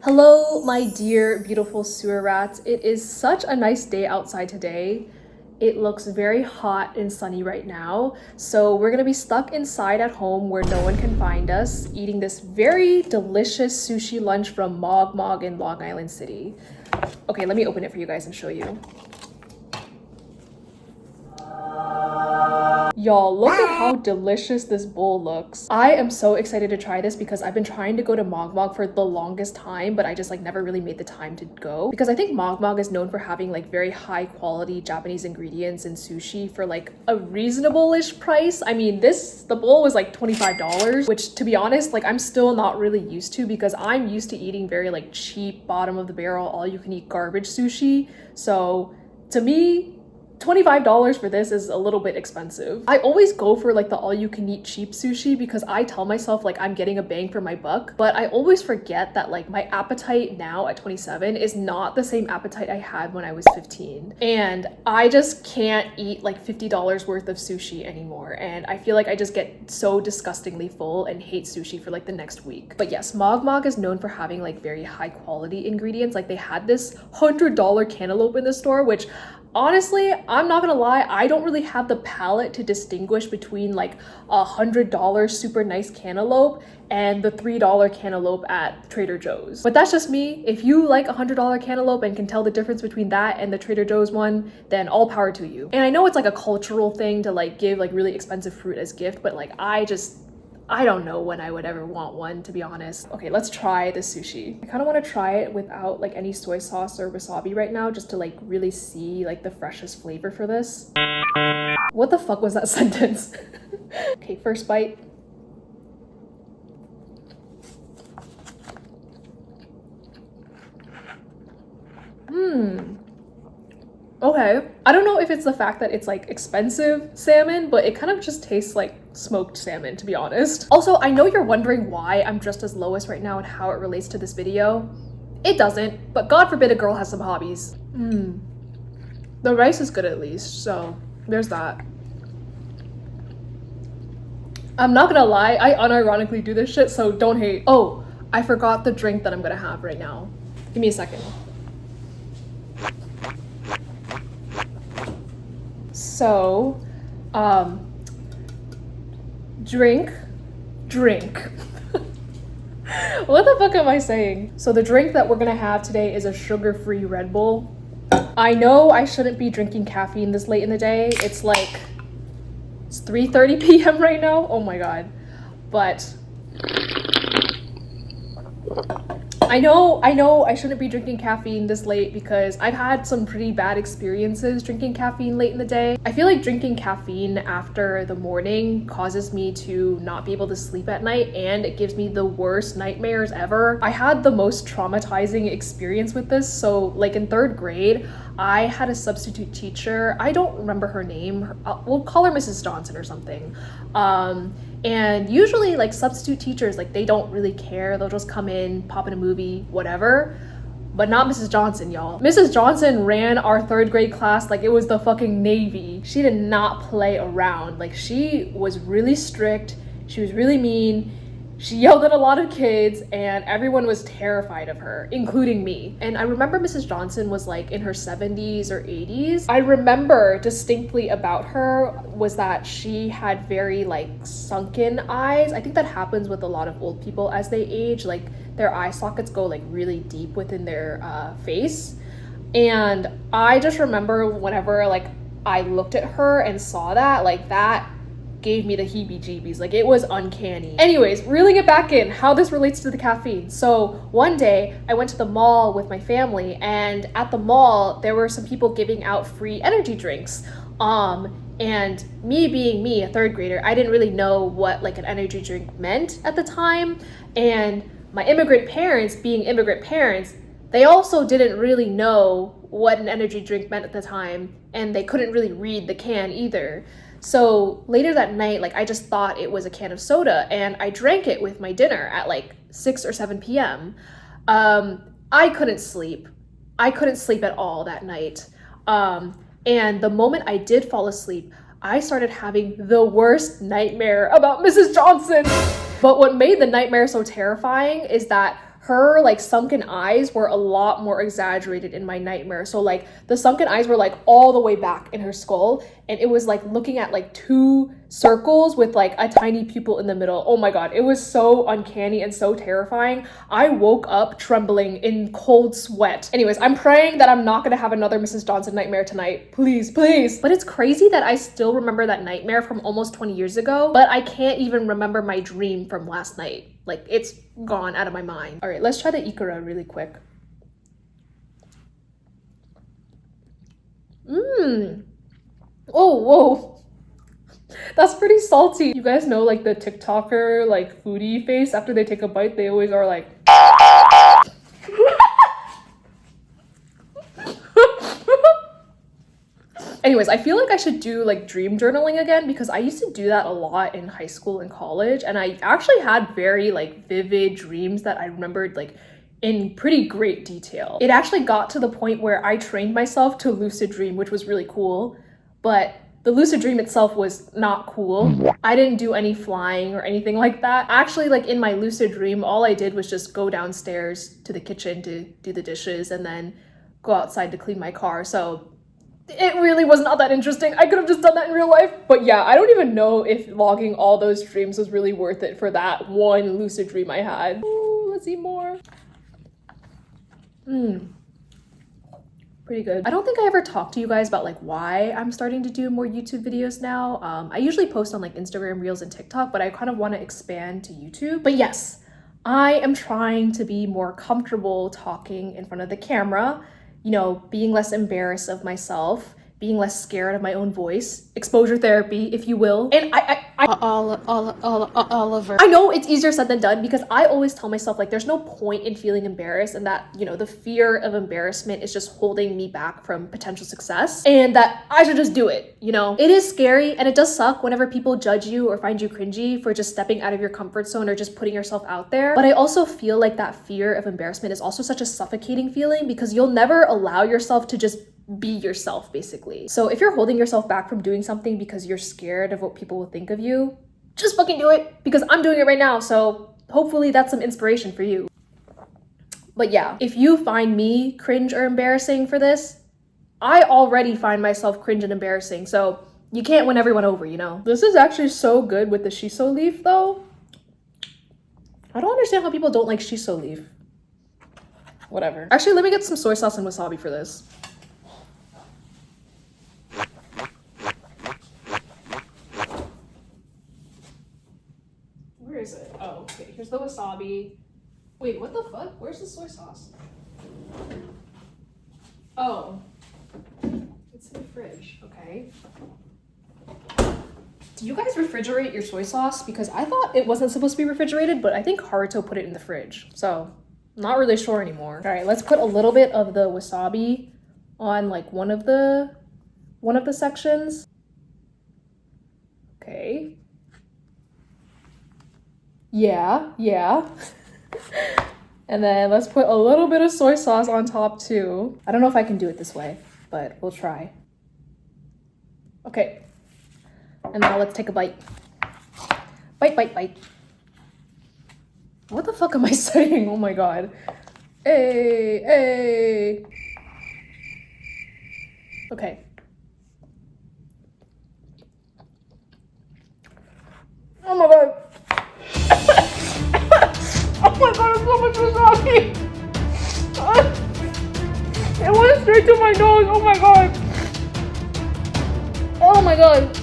Hello, my dear beautiful sewer rats. It is such a nice day outside today. It looks very hot and sunny right now. So we're gonna be stuck inside at home where no one can find us, eating this very delicious sushi lunch from Mog Mog in Long Island City. Okay, let me open it for you guys and show you. Y'all, look at how delicious this bowl looks. I am so excited to try this because I've been trying to go to Mog Mog for the longest time, but I just never really made the time to go because I think Mog Mog is known for having very high quality Japanese ingredients and sushi for a reasonable-ish price. I mean, the bowl was $25, which to be honest, I'm still not really used to because I'm used to eating very cheap, bottom of the barrel, all you can eat garbage sushi. So to me, $25 for this is a little bit expensive. I always go for the all-you-can-eat cheap sushi because I tell myself I'm getting a bang for my buck, but I always forget that my appetite now at 27 is not the same appetite I had when I was 15. And I just can't eat $50 worth of sushi anymore. And I feel I just get so disgustingly full and hate sushi for the next week. But yes, Mog Mog is known for having very high quality ingredients. They had this $100 cantaloupe in the store, which honestly, I'm not gonna lie, I don't really have the palate to distinguish between a $100 super nice cantaloupe and the $3 cantaloupe at Trader Joe's. But that's just me. If you like a $100 cantaloupe and can tell the difference between that and the Trader Joe's one, then all power to you. And I know it's a cultural thing to give really expensive fruit as gift, but I don't know when I would ever want one, to be honest. Okay, let's try the sushi. I kind of want to try it without any soy sauce or wasabi right now, just to really see the freshest flavor for this. What the fuck was that sentence? Okay, first bite. Okay. I don't know if it's the fact that it's expensive salmon, but it kind of just tastes like smoked salmon, to be honest. Also, I know you're wondering why I'm dressed as Lois right now and how it relates to this video. It doesn't, but God forbid a girl has some hobbies. The rice is good at least, so there's that. I'm not gonna lie, I unironically do this shit, so don't hate. Oh, I forgot the drink that I'm gonna have right now. Give me a second. So, drink. What the fuck am I saying? So the drink that we're gonna have today is a sugar-free Red Bull. I know I shouldn't be drinking caffeine this late in the day. It's 3:30 p.m. right now. Oh my god. But I know I shouldn't be drinking caffeine this late because I've had some pretty bad experiences drinking caffeine late in the day. I feel drinking caffeine after the morning causes me to not be able to sleep at night, and it gives me the worst nightmares ever. I had the most traumatizing experience with this. So in 3rd grade, I had a substitute teacher. I don't remember her name. We'll call her Mrs. Johnson or something. And usually substitute teachers, they don't really care. They'll just come in, pop in a movie, whatever. But not Mrs. Johnson, y'all. Mrs. Johnson ran our 3rd grade class like it was the fucking Navy. She did not play around. She was really strict. She was really mean. She yelled at a lot of kids and everyone was terrified of her, including me. And I remember Mrs. Johnson was in her 70s or 80s. I remember distinctly about her was that she had very sunken eyes. I think that happens with a lot of old people as they age. Their eye sockets go really deep within their face. And I just remember whenever I looked at her and saw that, that gave me the heebie-jeebies. It was uncanny. Anyways, reeling it back in, how this relates to the caffeine. So one day I went to the mall with my family, and at the mall there were some people giving out free energy drinks. And me being me, a 3rd grader, I didn't really know what an energy drink meant at the time. And my immigrant parents, being immigrant parents, they also didn't really know what an energy drink meant at the time, and they couldn't really read the can either. So later that night, I just thought it was a can of soda, and I drank it with my dinner at 6 or 7 p.m. I couldn't sleep. I couldn't sleep at all that night. And the moment I did fall asleep, I started having the worst nightmare about Mrs. Johnson. But what made the nightmare so terrifying is that her like sunken eyes were a lot more exaggerated in my nightmare. So like the sunken eyes were like all the way back in her skull, and it was like looking at like two circles with like a tiny pupil in the middle. Oh my god, it was so uncanny and so terrifying. I woke up trembling in cold sweat. Anyways, I'm praying that I'm not gonna have another Mrs. Johnson nightmare tonight. Please, please. But it's crazy that I still remember that nightmare from almost 20 years ago, but I can't even remember my dream from last night. Like, it's gone out of my mind. All right, let's try the ikura really quick. Oh, whoa. That's pretty salty. You guys know like the TikToker like foodie face after they take a bite, they always are like Anyways, I feel like I should do like dream journaling again, because I used to do that a lot in high school and college, and I actually had very like vivid dreams that I remembered like in pretty great detail. It actually got to the point where I trained myself to lucid dream, which was really cool, but the lucid dream itself was not cool. I didn't do any flying or anything like that. Actually, like in my lucid dream, all I did was just go downstairs to the kitchen to do the dishes and then go outside to clean my car. So it really was not that interesting. I could have just done that in real life. But yeah, I don't even know if logging all those dreams was really worth it for that one lucid dream I had. Ooh, let's eat more. Pretty good. I don't think I ever talked to you guys about like why I'm starting to do more YouTube videos now. I usually post on like Instagram Reels and TikTok, but I kind of want to expand to YouTube. But yes, I am trying to be more comfortable talking in front of the camera, you know, being less embarrassed of myself, being less scared of my own voice, exposure therapy, if you will. And Oliver. I know it's easier said than done, because I always tell myself like there's no point in feeling embarrassed, and that, you know, the fear of embarrassment is just holding me back from potential success, and that I should just do it, you know? It is scary and it does suck whenever people judge you or find you cringy for just stepping out of your comfort zone or just putting yourself out there. But I also feel like that fear of embarrassment is also such a suffocating feeling, because you'll never allow yourself to just be yourself, basically. So if you're holding yourself back from doing something because you're scared of what people will think of you, just fucking do it, because I'm doing it right now. So hopefully that's some inspiration for you. But yeah, if you find me cringe or embarrassing for this, I already find myself cringe and embarrassing. So you can't win everyone over, you know? This is actually so good with the shiso leaf though. I don't understand how people don't like shiso leaf. Whatever. Actually, let me get some soy sauce and wasabi for this. Where is it? Oh, okay. Here's the wasabi. Wait, what the fuck? Where's the soy sauce? Oh. It's in the fridge. Okay. Do you guys refrigerate your soy sauce? Because I thought it wasn't supposed to be refrigerated, but I think Haruto put it in the fridge. So, not really sure anymore. All right, let's put a little bit of the wasabi on like one of the sections. Okay. Yeah. And then let's put a little bit of soy sauce on top too. I don't know if I can do it this way, but we'll try. Okay. And now let's take a bite. Bite. What the fuck am I saying? Oh my god. Hey. Okay. Oh my god. Oh my god, it's so much wasabi. It went straight to my nose. Oh my god. Oh my god.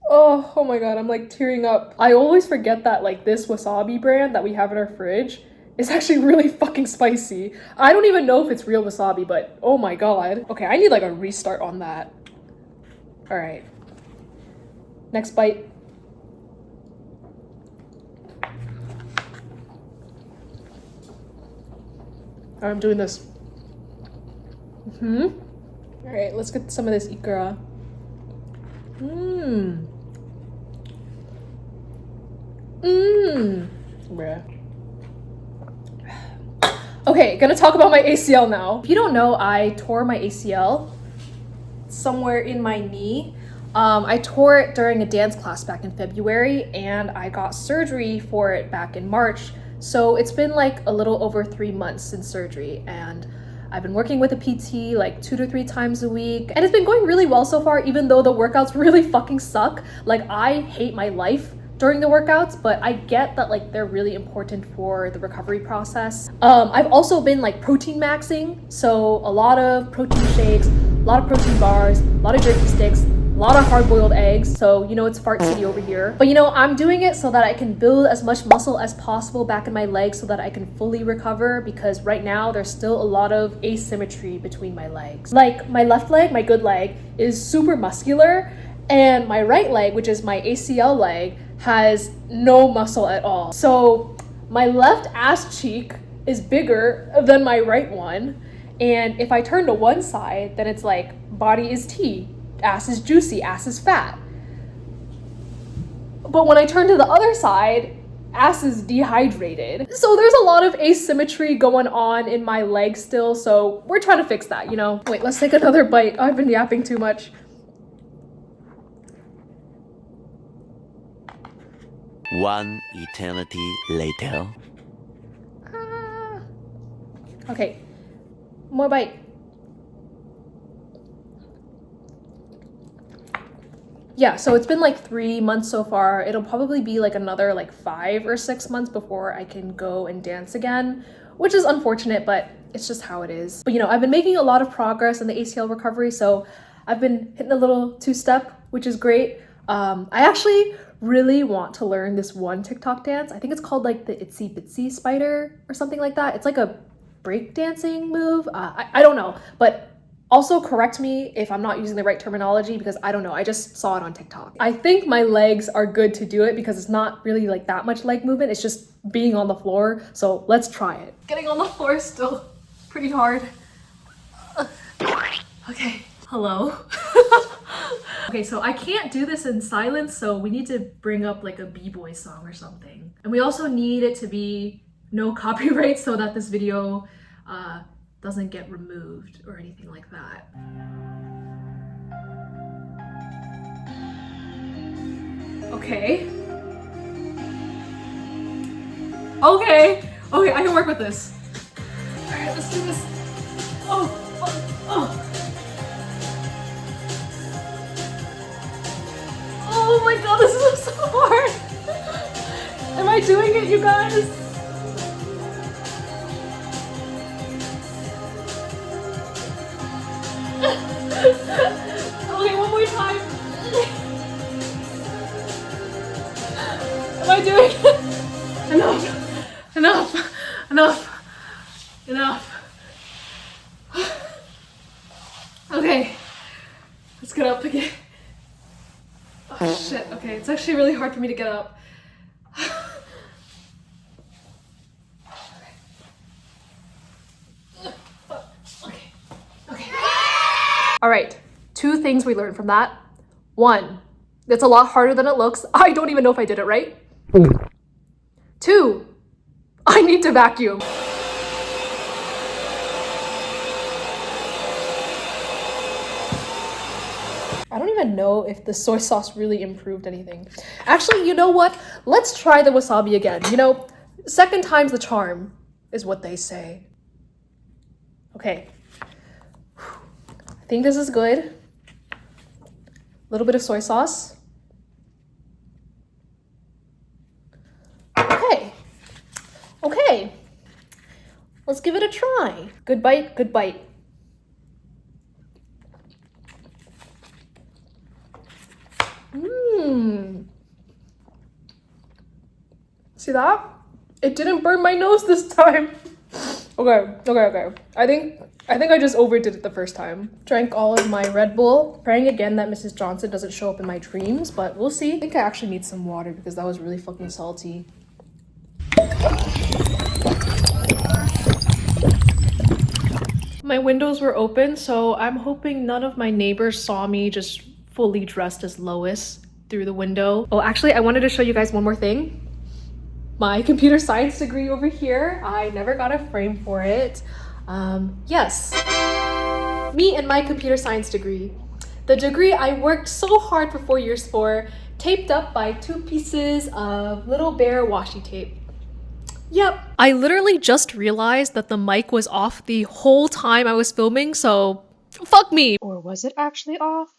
Oh my god, I'm like tearing up. I always forget that like this wasabi brand that we have in our fridge is actually really fucking spicy. I don't even know if it's real wasabi, but oh my god. Okay, I need like a restart on that. All right. Next bite. I'm doing this. All right, let's get some of this ikura. Bruh. Okay, gonna talk about my ACL now. If you don't know, I tore my ACL somewhere in my knee. I tore it during a dance class back in February, and I got surgery for it back in March. So it's been like a little over 3 months since surgery, and I've been working with a PT like 2 to 3 times a week, and it's been going really well so far, even though the workouts really fucking suck. Like, I hate my life during the workouts, but I get that like they're really important for the recovery process. I've also been like protein maxing, so a lot of protein shakes, a lot of protein bars, a lot of jerky sticks, a lot of hard-boiled eggs. So you know, it's fart city over here, but you know, I'm doing it so that I can build as much muscle as possible back in my legs so that I can fully recover, because right now there's still a lot of asymmetry between my legs. Like, my left leg, my good leg, is super muscular, and my right leg, which is my ACL leg, has no muscle at all. So my left ass cheek is bigger than my right one, and if I turn to one side, then it's like body is T, ass is juicy, ass is fat. But when I turn to the other side, ass is dehydrated. So there's a lot of asymmetry going on in my leg still, so we're trying to fix that, you know? Wait, let's take another bite. I've been yapping too much. One eternity later. Okay, more bite. Yeah, so it's been like 3 months so far. It'll probably be like another like 5 or 6 months before I can go and dance again, which is unfortunate, but it's just how it is. But you know, I've been making a lot of progress in the ACL recovery, so I've been hitting a little 2-step, which is great. I actually really want to learn this one TikTok dance. I think it's called like the itsy bitsy spider or something like that. It's like a break dancing move. I don't know, but also correct me if I'm not using the right terminology, because I don't know. I just saw it on TikTok. I think my legs are good to do it because it's not really like that much leg movement. It's just being on the floor. So let's try it. Getting on the floor is still pretty hard. Okay, hello. Okay, so I can't do this in silence, so we need to bring up like a b-boy song or something. And we also need it to be no copyright so that this video doesn't get removed or anything like that. Okay. Okay, I can work with this. All right, let's do this. Oh my god, this is so hard. Am I doing it, you guys? Okay, one more time. Am I doing it? Enough. Okay, let's get up again. Oh shit, okay, it's actually really hard for me to get up. Okay. All right, 2 things we learned from that. 1, it's a lot harder than it looks. I don't even know if I did it right. 2, I need to vacuum. I don't even know if the soy sauce really improved anything. Actually, you know what? Let's try the wasabi again. You know, second time's the charm, is what they say. Okay. I think this is good. A little bit of soy sauce. Okay. Let's give it a try. Good bite, good bite. See that? It didn't burn my nose this time. Okay. I think I just overdid it the first time. Drank all of my Red Bull. Praying again that Mrs. Johnson doesn't show up in my dreams, but we'll see. I think I actually need some water because that was really fucking salty. My windows were open, so I'm hoping none of my neighbors saw me just fully dressed as Lois through the window. Oh, actually, I wanted to show you guys one more thing. My computer science degree over here. I never got a frame for it. Yes, me and my computer science degree. The degree I worked so hard for 4 years for, taped up by 2 pieces of little bear washi tape. Yep. I literally just realized that the mic was off the whole time I was filming, so fuck me. Or was it actually off?